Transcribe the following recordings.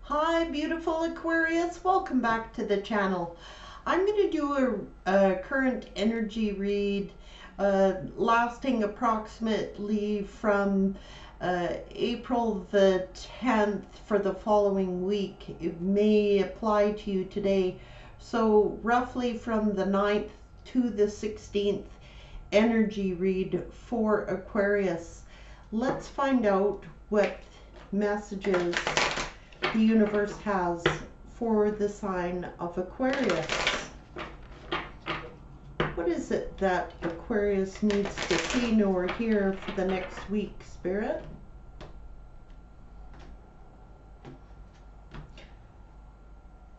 Hi, beautiful Aquarius. Welcome back to the channel. I'm going to do a current energy read lasting approximately from April the 10th for the following week. It may apply to you today. So roughly from the 9th to the 16th energy read for Aquarius. Let's find out what messages the universe has for the sign of Aquarius. What is it that Aquarius needs to see, know, or hear for the next week, Spirit?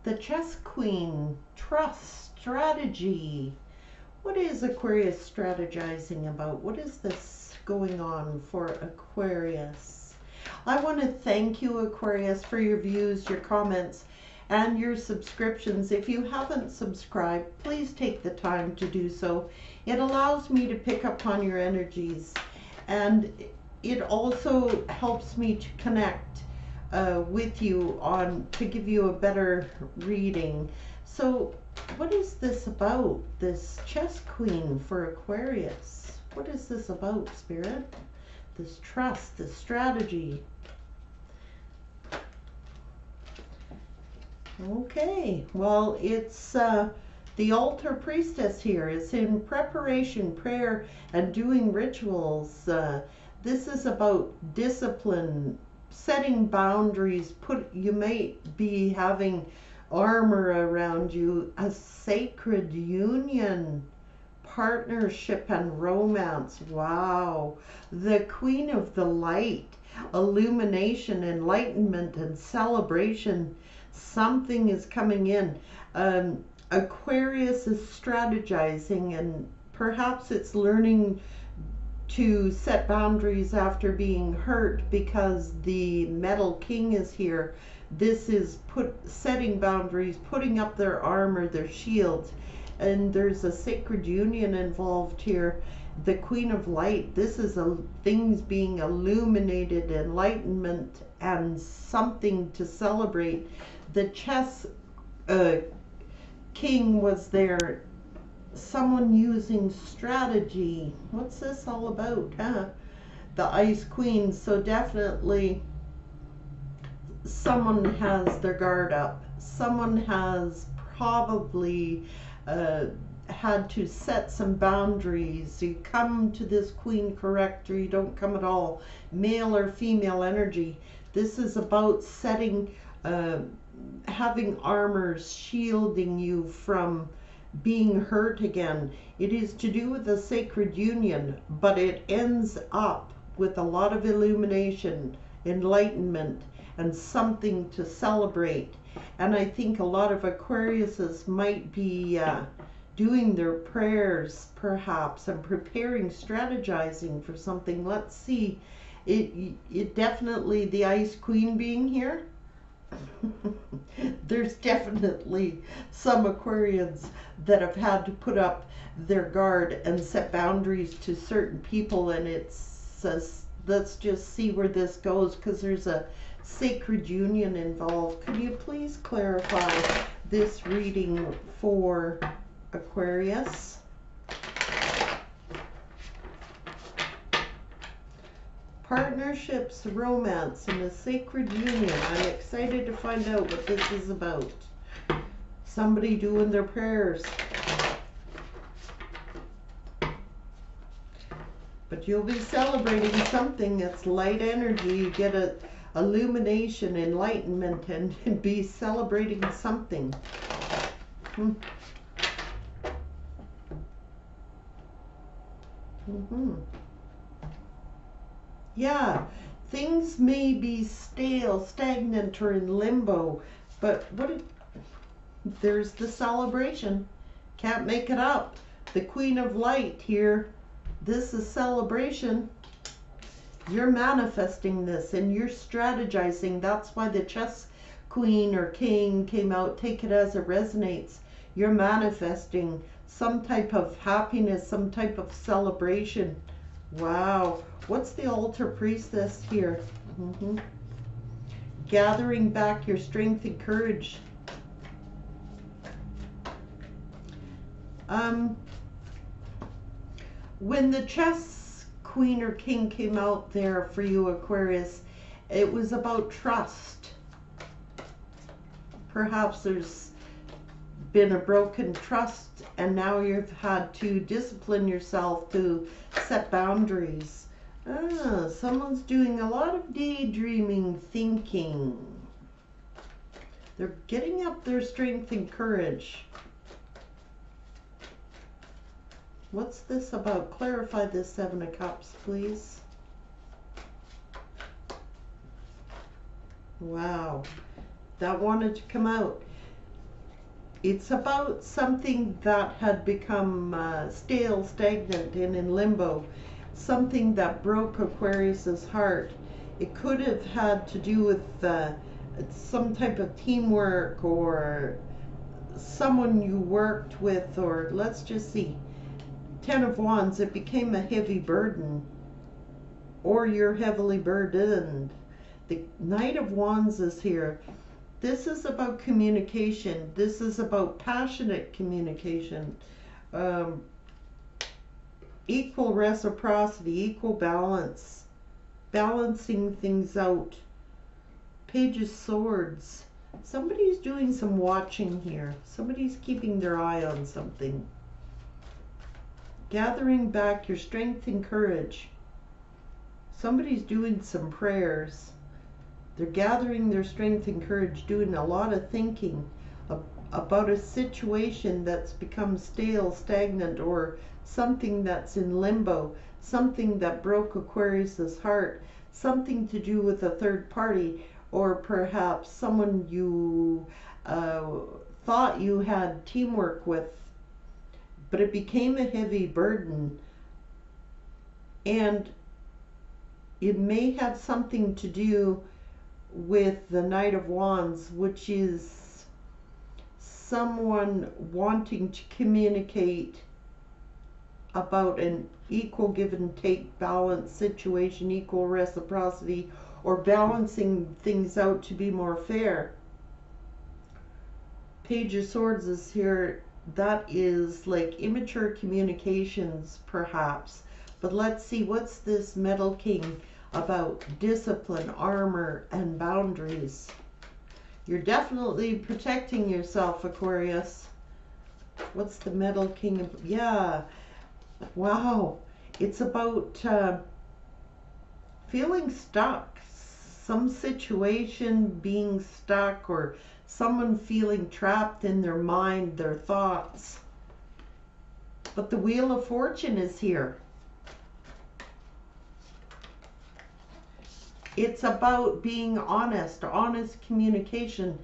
The Chess Queen, trust, strategy. What is Aquarius strategizing about? What is this going on for Aquarius? I want to thank you, Aquarius, for your views, your comments, and your subscriptions. If you haven't subscribed, please take the time to do so. It allows me to pick up on your energies, and it also helps me to connect with you to give you a better reading. So what is this about, this Chess Queen for Aquarius? What is this about, Spirit? This trust, this strategy. Okay, well, it's the altar priestess here. It's in preparation, prayer, and doing rituals. This is about discipline, setting boundaries. You may be having armor around you, a sacred union, partnership, and romance. Wow. The Queen of the Light, illumination, enlightenment, and celebration. Something is coming in. Aquarius is strategizing, and perhaps it's learning to set boundaries after being hurt because the Metal King is here. This is setting boundaries, putting up their armor, their shields, and there's a sacred union involved here. The Queen of Light, this is things being illuminated, enlightenment, and something to celebrate. The Chess King was there. Someone using strategy. What's this all about, huh? The Ice Queen. So definitely someone has their guard up. Someone has probably had to set some boundaries. You come to this queen correct, or you don't come at all. Male or female energy. This is about setting, having armors shielding you from being hurt again. It is to do with the sacred union, but it ends up with a lot of illumination, enlightenment, and something to celebrate. And I think a lot of Aquariuses might be doing their prayers perhaps and preparing, strategizing for something. Let's see. It definitely, the Ice Queen being here, there's definitely some Aquarians that have had to put up their guard and set boundaries to certain people, and it says, let's just see where this goes, because there's a sacred union involved. Could you please clarify this reading for Aquarius? Partnerships, romance, and a sacred union. I'm excited to find out what this is about. Somebody doing their prayers. But you'll be celebrating something that's light energy. You get a illumination, enlightenment, and be celebrating something. Yeah, things may be stale, stagnant, or in limbo, but there's the celebration. Can't make it up. The Queen of Light here. This is celebration. You're manifesting this and you're strategizing. That's why the Chess Queen or King came out. Take it as it resonates. You're manifesting some type of happiness, some type of celebration. Wow. What's the altar priestess here? gathering back your strength and courage. When the chess queen or king came out there for you, Aquarius, it was about trust. Perhaps there's been a broken trust, and now you've had to discipline yourself to set boundaries. Someone's doing a lot of daydreaming, thinking. They're getting up their strength and courage. What's this about? Clarify this, Seven of Cups, please. Wow. That wanted to come out. It's about something that had become stale, stagnant, and in limbo. Something that broke Aquarius's heart. It could have had to do with some type of teamwork or someone you worked with, or let's just see. Ten of Wands, it became a heavy burden, or you're heavily burdened. The Knight of Wands is here. This is about communication. This is about passionate communication. Equal reciprocity, equal balance, balancing things out. Page of Swords. Somebody's doing some watching here. Somebody's keeping their eye on something. Gathering back your strength and courage. Somebody's doing some prayers. They're gathering their strength and courage, doing a lot of thinking about a situation that's become stale, stagnant, or something that's in limbo, something that broke Aquarius's heart, something to do with a third party, or perhaps someone you thought you had teamwork with, but it became a heavy burden. And it may have something to do with the Knight of Wands, which is someone wanting to communicate about an equal give and take, balanced situation, equal reciprocity, or balancing things out to be more fair. Page of Swords is here. That is like immature communications, perhaps. But let's see, what's this Metal King about? Discipline, armor, and boundaries. You're definitely protecting yourself, Aquarius. What's the Metal King? Yeah. Wow. It's about feeling stuck. Some situation being stuck, or someone feeling trapped in their mind, their thoughts. But the Wheel of Fortune is here. It's about being honest communication.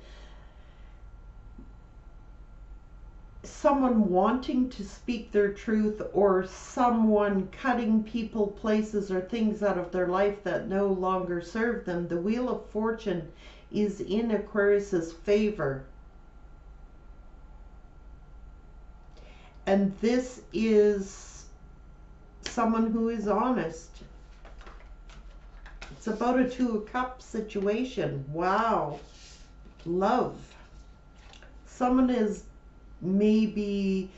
Someone wanting to speak their truth, or someone cutting people, places, or things out of their life that no longer serve them. The Wheel of Fortune is in Aquarius's favor. And this is someone who is honest. It's about a Two of Cups situation. Wow. Love. Someone is maybe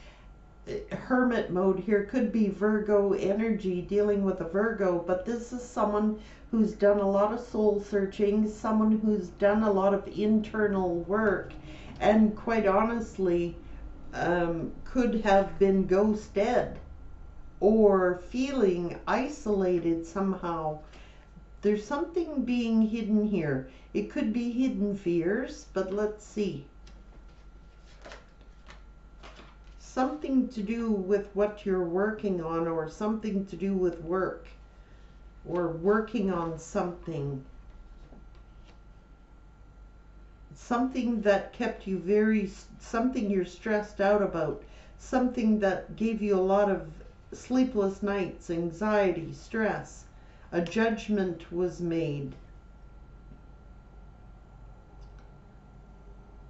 hermit mode here. Could be Virgo energy, dealing with a Virgo. But this is someone who's done a lot of soul searching. Someone who's done a lot of internal work. And quite honestly, could have been ghosted or feeling isolated somehow. There's something being hidden here. It could be hidden fears, but let's see. Something to do with what you're working on, or something to do with work, or working on something. Something that kept you something you're stressed out about, something that gave you a lot of sleepless nights, anxiety, stress. A judgment was made.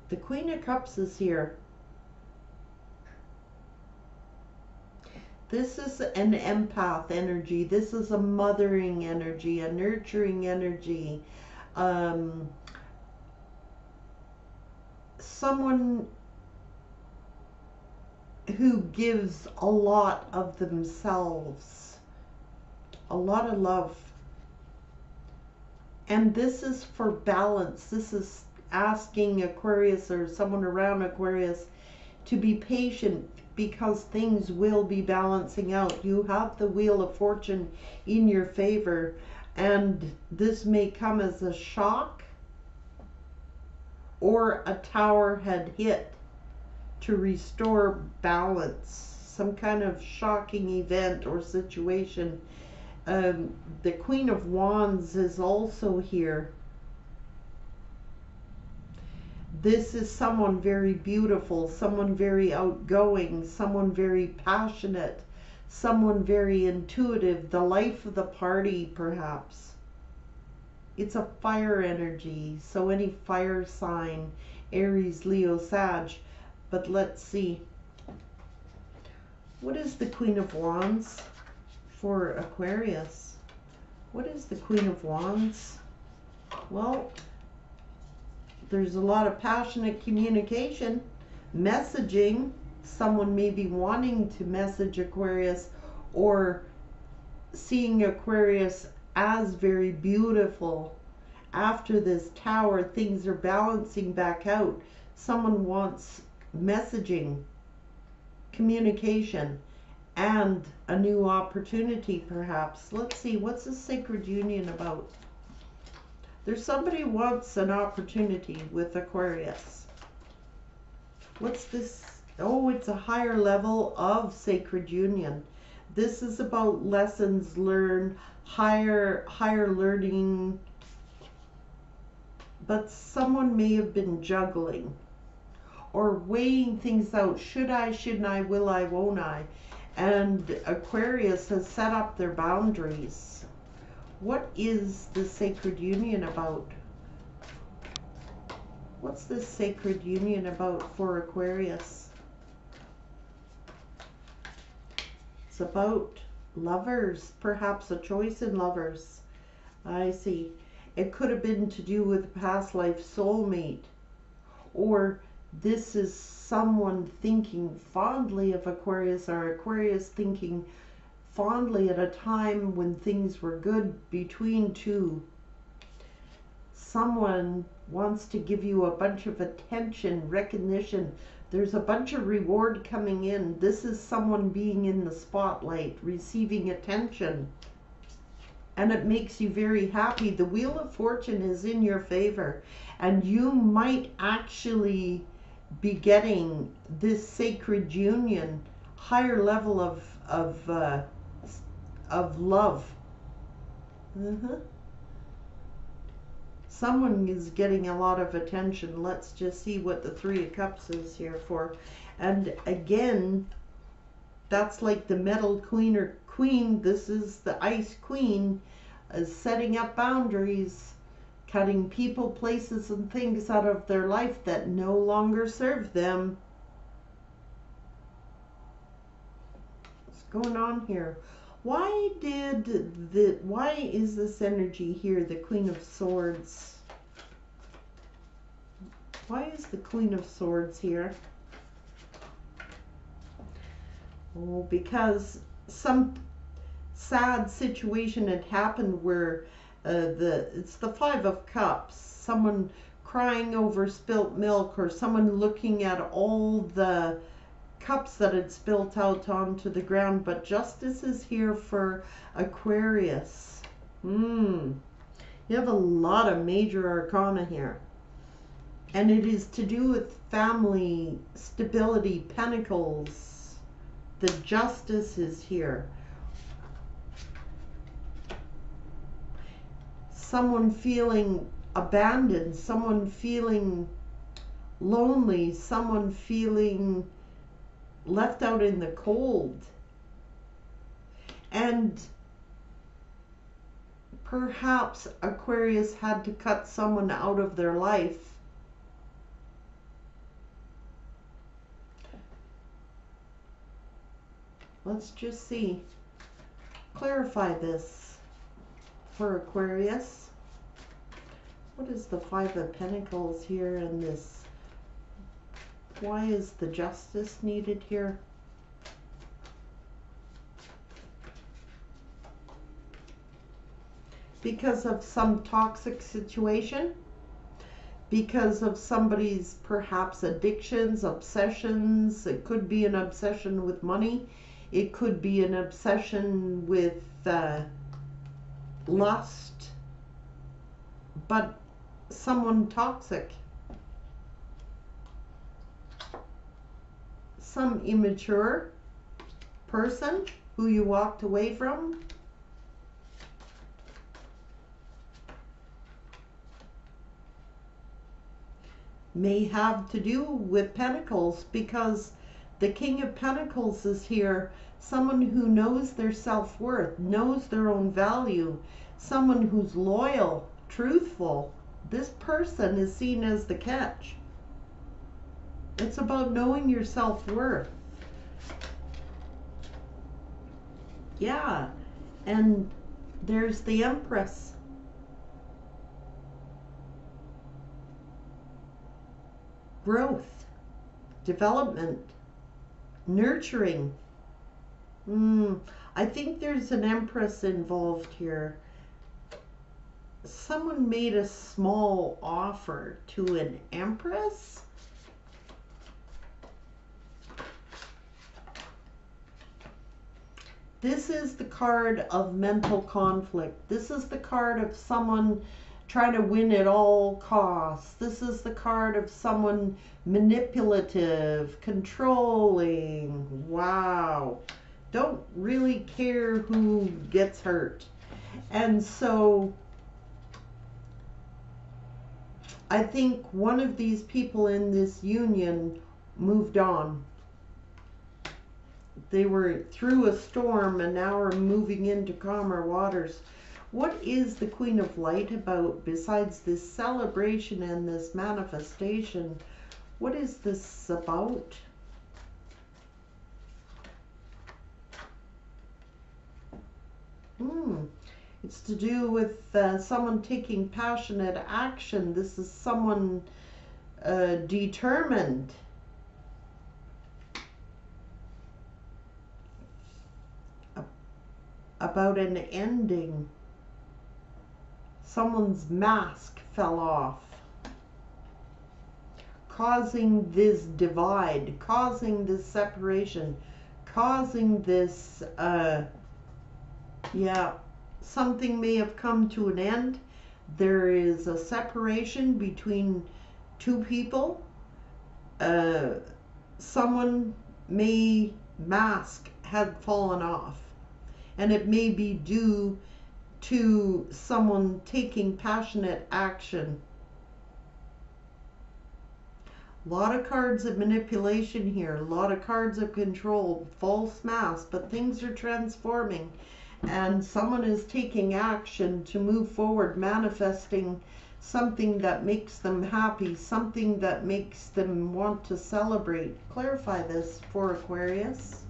The Queen of Cups is here. This is an empath energy. This is a mothering energy, a nurturing energy. someone who gives a lot of themselves, a lot of love. And this is for balance. This is asking Aquarius or someone around Aquarius to be patient, because things will be balancing out. You have the Wheel of Fortune in your favor, and this may come as a shock, or a tower had hit to restore balance, some kind of shocking event or situation. The Queen of Wands is also here. This is someone very beautiful, someone very outgoing, someone very passionate, someone very intuitive, the life of the party perhaps. It's a fire energy, so any fire sign, Aries, Leo, Sag. But let's see. What is the Queen of Wands for Aquarius? What is the Queen of Wands? Well, there's a lot of passionate communication, messaging. Someone may be wanting to message Aquarius, or seeing Aquarius as very beautiful. After this tower, things are balancing back out. Someone wants messaging, communication, and a new opportunity perhaps. Let's see, what's the sacred union about? There's somebody who wants an opportunity with Aquarius. What's this? Oh, it's a higher level of sacred union. This is about lessons learned, higher learning. But someone may have been juggling or weighing things out. Should I, shouldn't I, will I, won't I? And Aquarius has set up their boundaries. What is the sacred union about? What's this sacred union about for Aquarius? It's about lovers, perhaps a choice in lovers. I see. It could have been to do with a past life soulmate, or this is someone thinking fondly of Aquarius, or Aquarius thinking fondly at a time when things were good between two. Someone wants to give you a bunch of attention, recognition. There's a bunch of reward coming in. This is someone being in the spotlight, receiving attention. And it makes you very happy. The Wheel of Fortune is in your favor. And you might actually be getting this sacred union, higher level of love. Someone is getting a lot of attention. Let's just see what the Three of Cups is here for. And again, that's like the Metal Queen or Queen. This is the Ice Queen, setting up boundaries, cutting people, places, and things out of their life that no longer serve them. What's going on here? Why is this energy here, the Queen of Swords? Why is the Queen of Swords here? Oh, because some sad situation had happened where it's the Five of Cups. Someone crying over spilt milk, or someone looking at all the cups that had spilt out onto the ground. But justice is here for Aquarius. You have a lot of major arcana here, and it is to do with family stability, pentacles. The justice is here. Someone feeling abandoned, someone feeling lonely, someone feeling left out in the cold. And perhaps Aquarius had to cut someone out of their life. Let's just see. Clarify this for Aquarius. What is the Five of Pentacles here in this Why is the justice needed here? Because of some toxic situation? Because of somebody's perhaps addictions, obsessions? It could be an obsession with money. It could be an obsession with lust. But someone toxic. Some immature person who you walked away from. May have to do with Pentacles, because the King of Pentacles is here. Someone who knows their self-worth, knows their own value, someone who's loyal, truthful. This person is seen as the catch. It's about knowing your self-worth. Yeah, and there's the Empress. Growth, development, nurturing. I think there's an Empress involved here. Someone made a small offer to an Empress. This is the card of mental conflict. This is the card of someone trying to win at all costs. This is the card of someone manipulative, controlling. Wow. Don't really care who gets hurt. And so I think one of these people in this union moved on. They were through a storm and now are moving into calmer waters. What is the Queen of Light about besides this celebration and this manifestation? What is this about? It's to do with someone taking passionate action. This is someone determined. About an ending. Someone's mask fell off, causing this divide, causing this separation, causing this, something may have come to an end. There is a separation between two people. Someone mask had fallen off, and it may be due to someone taking passionate action. A lot of cards of manipulation here, a lot of cards of control, false mask, but things are transforming and someone is taking action to move forward, manifesting something that makes them happy, something that makes them want to celebrate. Clarify this for Aquarius.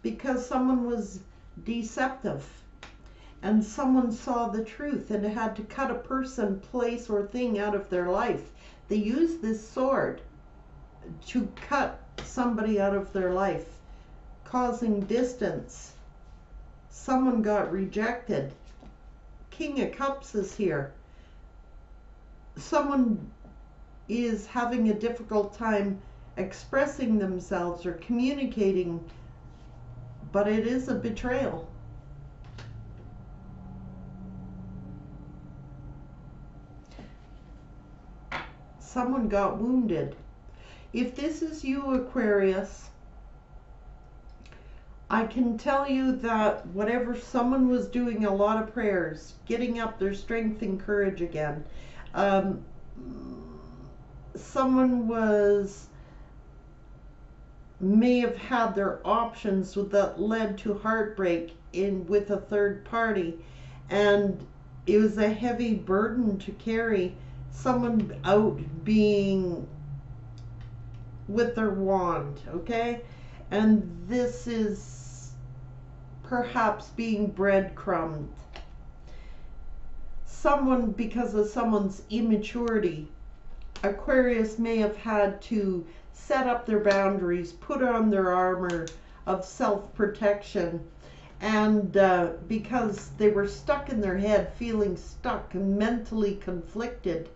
Because someone was deceptive and someone saw the truth and had to cut a person, place, or thing out of their life. They used this sword to cut somebody out of their life, causing distance. Someone got rejected. King of Cups is here. Someone is having a difficult time expressing themselves or communicating, but it is a betrayal. Someone got wounded. If this is you, Aquarius, I can tell you that whatever someone was doing, a lot of prayers, getting up their strength and courage again. Someone may have had their options that led to heartbreak with a third party, and it was a heavy burden to carry. Someone out being with their wand, okay? And this is perhaps being breadcrumbed. Someone, because of someone's immaturity, Aquarius may have had to set up their boundaries, put on their armor of self-protection, and because they were stuck in their head, feeling stuck and mentally conflicted,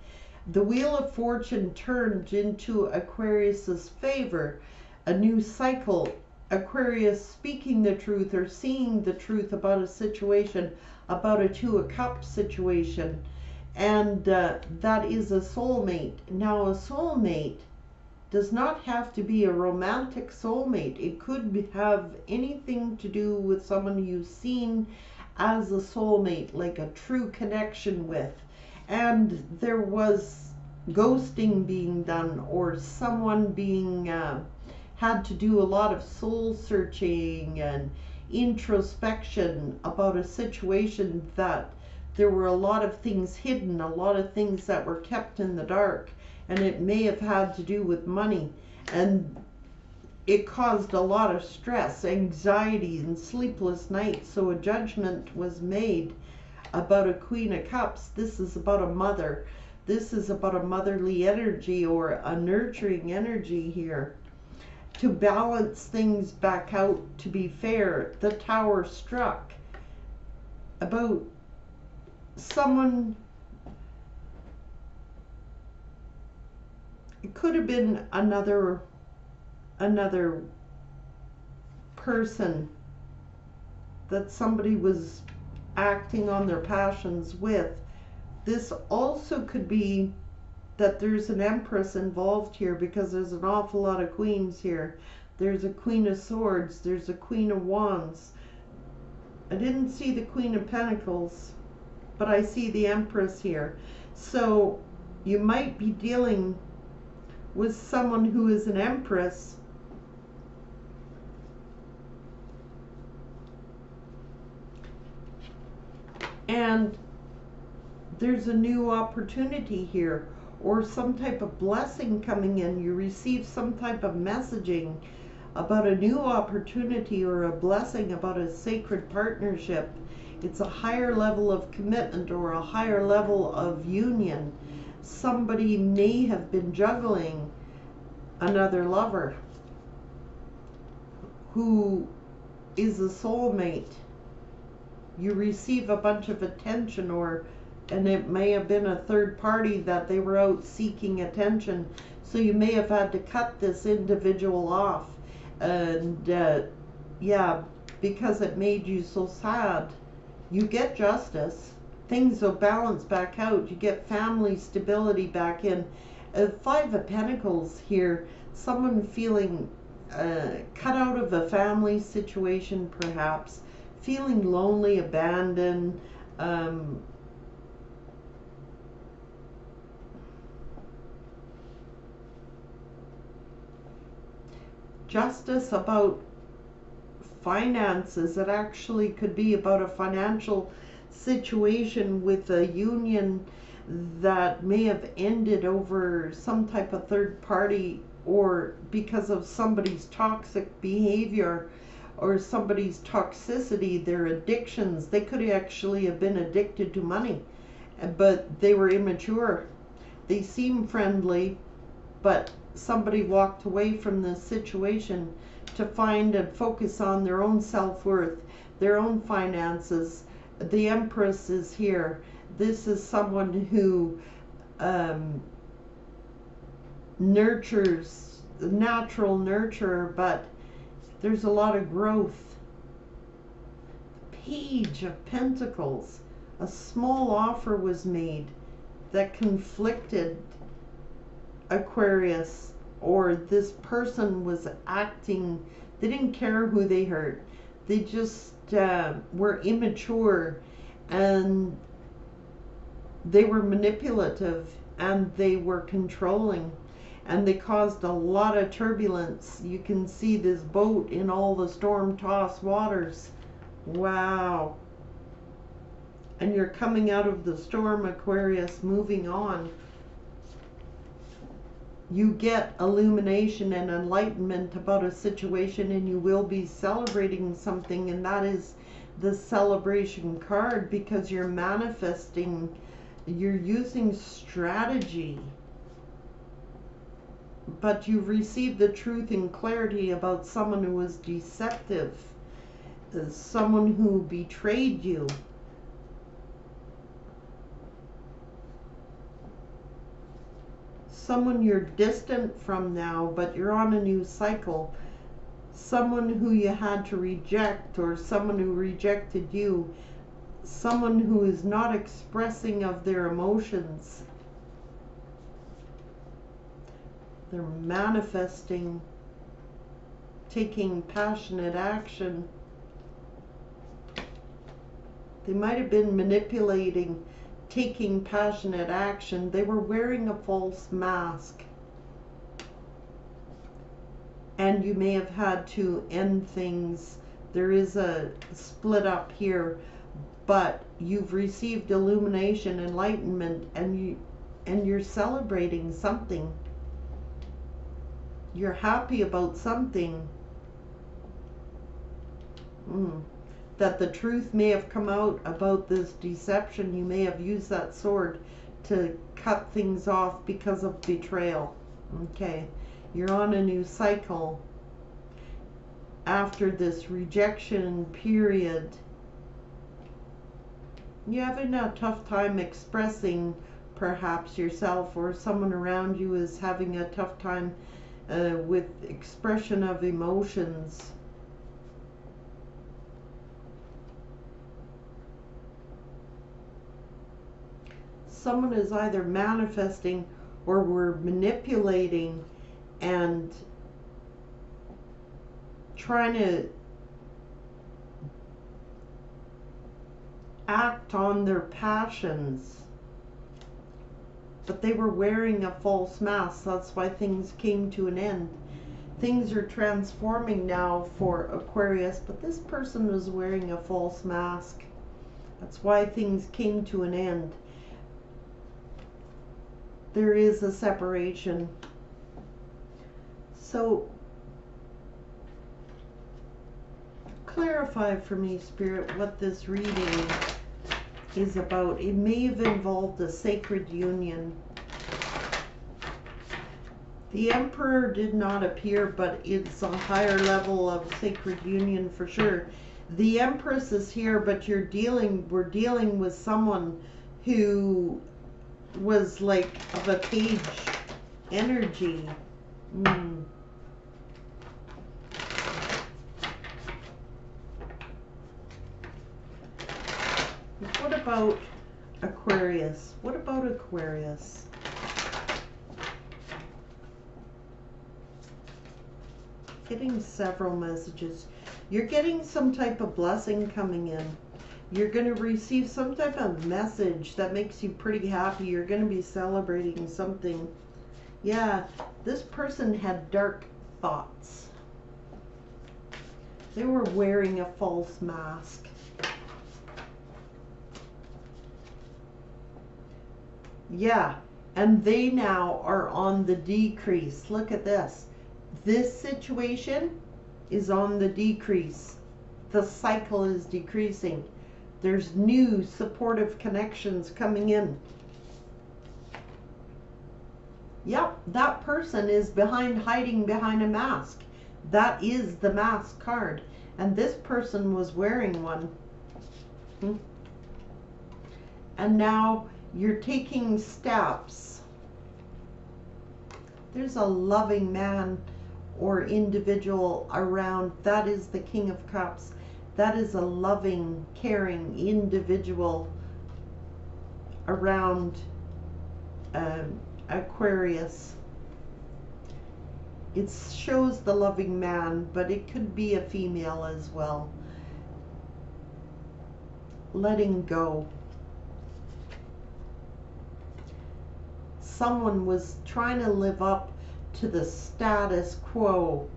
the Wheel of Fortune turned into Aquarius's favor, a new cycle. Aquarius speaking the truth or seeing the truth about a situation, about a Two of Cups situation, and that is a soulmate. Now, a soulmate does not have to be a romantic soulmate. It could have anything to do with someone you've seen as a soulmate, like a true connection with. And there was ghosting being done, or someone being had to do a lot of soul searching and introspection about a situation that there were a lot of things hidden, a lot of things that were kept in the dark. And it may have had to do with money, and it caused a lot of stress, anxiety, and sleepless nights. So a judgment was made about a Queen of Cups. This is about a mother. This is about a motherly energy or a nurturing energy here. To balance things back out, to be fair, the Tower struck about someone. It could have been another person that somebody was acting on their passions with. This also could be that there's an Empress involved here, because there's an awful lot of queens here. There's a Queen of Swords, there's a Queen of Wands. I didn't see the Queen of Pentacles, but I see the Empress here. So you might be dealing with someone who is an Empress, and there's a new opportunity here, or some type of blessing coming in. You receive some type of messaging about a new opportunity or a blessing about a sacred partnership. It's a higher level of commitment or a higher level of union. Somebody may have been juggling another lover who is a soulmate. You receive a bunch of attention, and it may have been a third party that they were out seeking attention. So you may have had to cut this individual off. And yeah, because it made you so sad. You get justice. Things will balance back out. You get family stability back in. Five of Pentacles here. Someone feeling cut out of a family situation, perhaps. Feeling lonely, abandoned. Justice about finances. It actually could be about a financial situation with a union that may have ended over some type of third party, or because of somebody's toxic behavior or somebody's toxicity, their addictions. They could actually have been addicted to money, but they were immature. They seem friendly, but somebody walked away from this situation to find and focus on their own self-worth, their own finances. The Empress is here. This is someone who nurtures, natural nurturer, but there's a lot of growth. Page of Pentacles. A small offer was made that conflicted Aquarius, or this person was acting, they didn't care who they hurt. They just were immature, and they were manipulative, and they were controlling, and they caused a lot of turbulence. You can see this boat in all the storm-tossed waters. Wow. And you're coming out of the storm, Aquarius, moving on. you get illumination and enlightenment about a situation, and you will be celebrating something, and that is the celebration card, because you're manifesting, you're using strategy, but you've received the truth and clarity about someone who was deceptive, someone who betrayed you. Someone you're distant from now, but you're on a new cycle. Someone who you had to reject, or someone who rejected you. Someone who is not expressing of their emotions. They're manifesting, taking passionate action. They might have been manipulating, taking passionate action. They were wearing a false mask. And you may have had to end things. There is a split up here, but you've received illumination, enlightenment, and you're celebrating something. You're happy about something. That the truth may have come out about this deception. You may have used that sword to cut things off because of betrayal. Okay, you're on a new cycle after this rejection period. You're having a tough time expressing perhaps yourself, or someone around you is having a tough time with expression of emotions. Someone is either manifesting or we're manipulating and trying to act on their passions, but they were wearing a false mask. That's why things came to an end. Things are transforming now for Aquarius, but this person was wearing a false mask. That's why things came to an end. There is a separation. So clarify for me, Spirit, what this reading is about. It may have involved a sacred union. The Emperor did not appear, but it's a higher level of sacred union for sure. The Empress is here, but we're dealing with someone who was like of a page energy. What about Aquarius? What about Aquarius? Getting several messages. You're getting some type of blessing coming in. You're going to receive some type of message that makes you pretty happy. You're going to be celebrating something. Yeah, this person had dark thoughts. They were wearing a false mask. Yeah, and they now are on the decrease. Look at this. This situation is on the decrease. The cycle is decreasing. There's new supportive connections coming in. Yep, that person is hiding behind a mask. That is the mask card. And this person was wearing one. And now you're taking steps. There's a loving man or individual around. That is the King of Cups. That is a loving, caring individual around Aquarius. It shows the loving man, but it could be a female as well. Letting go. Someone was trying to live up to the status quo.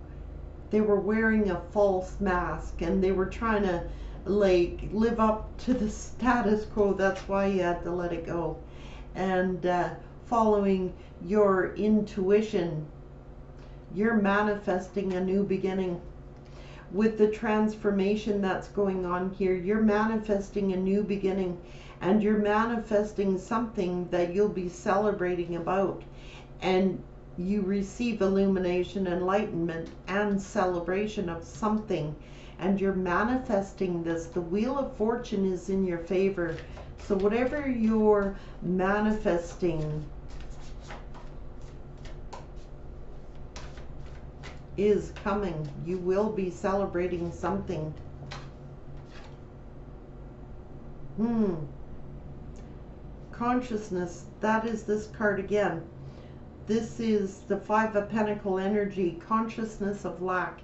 They were wearing a false mask and they were trying to live up to the status quo. That's why you had to let it go. And following your intuition. You're manifesting a new beginning. With the transformation that's going on here, you're manifesting a new beginning, and you're manifesting something that you'll be celebrating about, and you receive illumination, enlightenment, and celebration of something, and you're manifesting this. The Wheel of Fortune is in your favor, so whatever you're manifesting is coming. You will be celebrating something. Consciousness, that is this card again. This is the Five of Pentacle energy, consciousness of lack.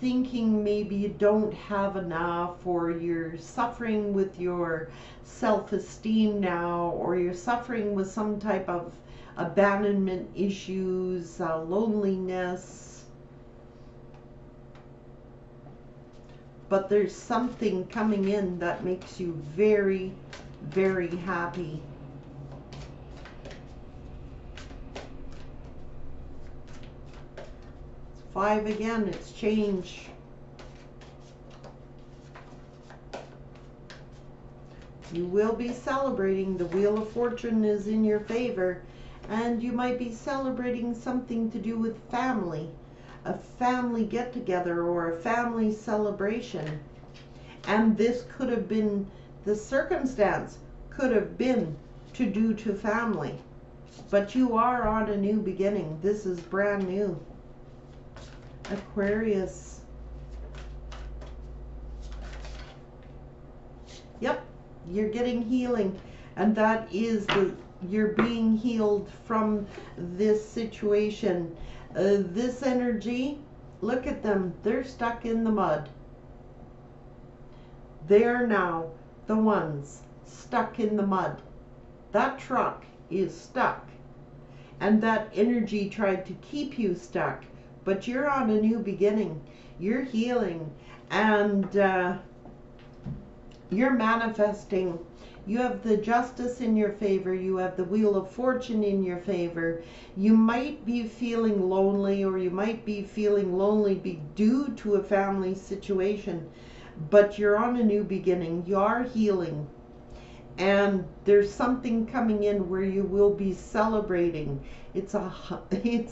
Thinking maybe you don't have enough, or you're suffering with your self-esteem now, or you're suffering with some type of abandonment issues, loneliness. But there's something coming in that makes you very, very happy. It's 5 again, it's change. You will be celebrating. The Wheel of Fortune is in your favor, and you might be celebrating something to do with family. A family get-together or a family celebration. And this could have been, the circumstance could have been to family. But you are on a new beginning. This is brand new. Aquarius. Yep, you're getting healing. And that is you're being healed from this situation. This energy, look at them, they're stuck in the mud. They're now the ones stuck in the mud. That truck is stuck, and that energy tried to keep you stuck, but you're on a new beginning. You're healing, and you're manifesting. You have the Justice in your favor. You have the Wheel of Fortune in your favor. You might be feeling lonely, or you might be feeling lonely due to a family situation, but you're on a new beginning. You are healing, and there's something coming in where you will be celebrating. It's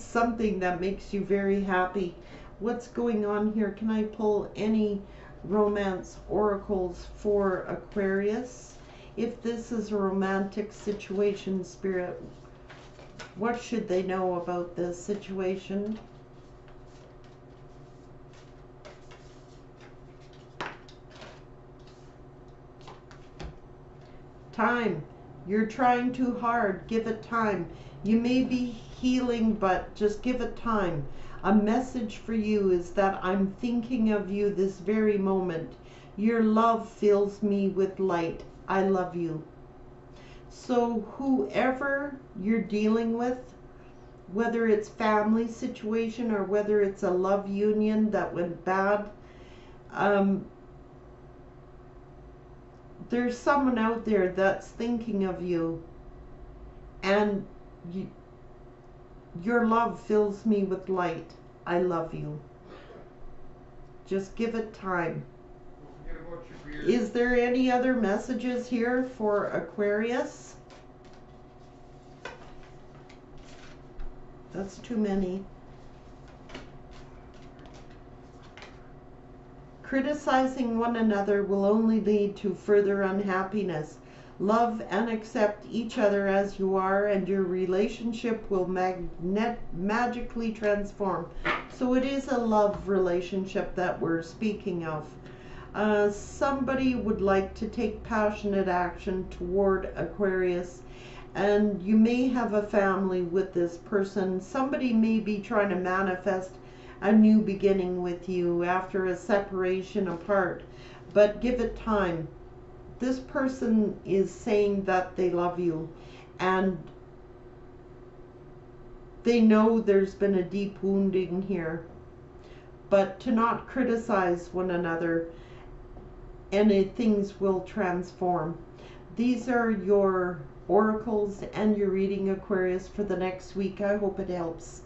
something that makes you very happy. What's going on here? Can I pull any romance oracles for Aquarius? If this is a romantic situation, Spirit, what should they know about this situation? Time. You're trying too hard. Give it time. You may be healing, but just give it time. A message for you is that I'm thinking of you this very moment. Your love fills me with light. I love you. So whoever you're dealing with, whether it's family situation or whether it's a love union that went bad, there's someone out there that's thinking of you, and your love fills me with light. I love you. Just give it time. Is there any other messages here for Aquarius? That's too many. Criticizing one another will only lead to further unhappiness. Love and accept each other as you are, and your relationship will magically transform. So it is a love relationship that we're speaking of. Somebody would like to take passionate action toward Aquarius, and you may have a family with this person. Somebody may be trying to manifest a new beginning with you after a separation apart, but give it time. This person is saying that they love you, and they know there's been a deep wounding here, but to not criticize one another, and things will transform. These are your oracles and your reading, Aquarius, for the next week. I hope it helps.